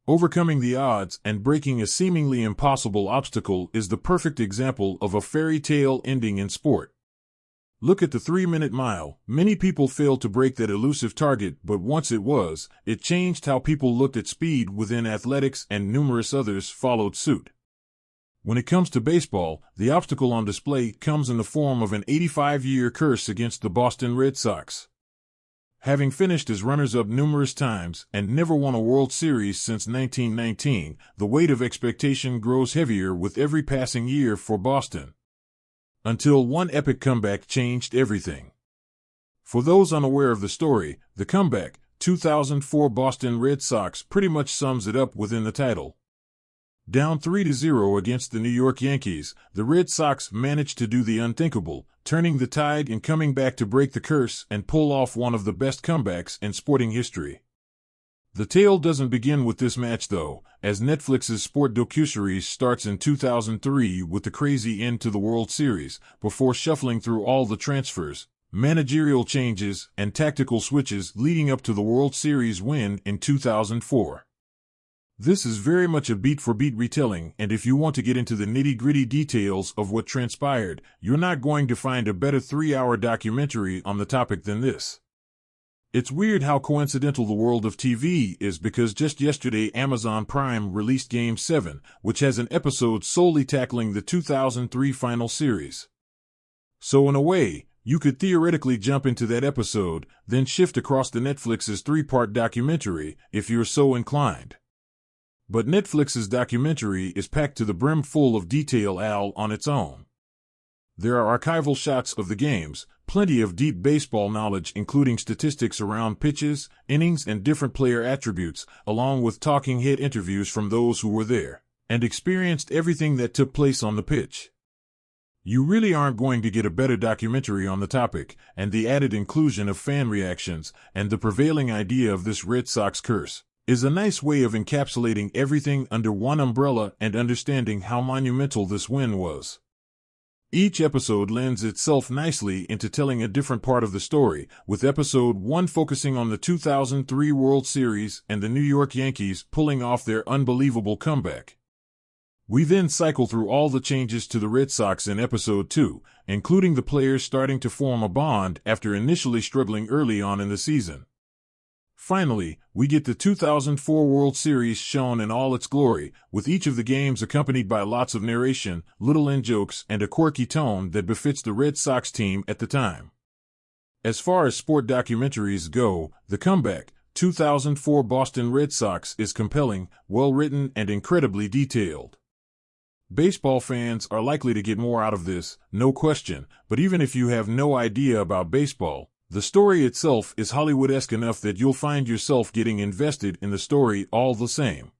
Overcoming the odds and breaking a seemingly impossible obstacle is the perfect example of a fairy tale ending in sport. Look at the 3-minute mile. Many people failed to break that elusive target, but once it changed how people looked at speed within athletics, and numerous others followed suit. When it comes to baseball, the obstacle on display comes in the form of an 85-year curse against the Boston Red Sox. Having finished as runners-up numerous times and never won a World Series since 1919, the weight of expectation grows heavier with every passing year for Boston. Until one epic comeback changed everything. For those unaware of the story, the comeback, 2004 Boston Red Sox, pretty much sums it up within the title. Down 3-0 against the New York Yankees, the Red Sox managed to do the unthinkable, turning the tide and coming back to break the curse and pull off one of the best comebacks in sporting history. The tale doesn't begin with this match though, as Netflix's sport docuseries starts in 2003 with the crazy end to the World Series, before shuffling through all the transfers, managerial changes, and tactical switches leading up to the World Series win in 2004. This is very much a beat-for-beat retelling, and if you want to get into the nitty-gritty details of what transpired, you're not going to find a better 3-hour documentary on the topic than this. It's weird how coincidental the world of TV is, because just yesterday Amazon Prime released Game 7, which has an episode solely tackling the 2003 final series. So in a way, you could theoretically jump into that episode, then shift across to Netflix's 3-part documentary, if you're so inclined. But Netflix's documentary is packed to the brim full of detail all on its own. There are archival shots of the games, plenty of deep baseball knowledge including statistics around pitches, innings, and different player attributes, along with talking head interviews from those who were there and experienced everything that took place on the pitch. You really aren't going to get a better documentary on the topic, and the added inclusion of fan reactions and the prevailing idea of this Red Sox curse is a nice way of encapsulating everything under one umbrella and understanding how monumental this win was. Each episode lends itself nicely into telling a different part of the story, with episode 1 focusing on the 2003 World Series and the New York Yankees pulling off their unbelievable comeback. We then cycle through all the changes to the Red Sox in episode 2, including the players starting to form a bond after initially struggling early on in the season. Finally, we get the 2004 World Series shown in all its glory, with each of the games accompanied by lots of narration, little in-jokes, and a quirky tone that befits the Red Sox team at the time. As far as sport documentaries go, the comeback, 2004 Boston Red Sox, is compelling, well-written, and incredibly detailed. Baseball fans are likely to get more out of this, no question, but even if you have no idea about baseball, the story itself is Hollywood-esque enough that you'll find yourself getting invested in the story all the same.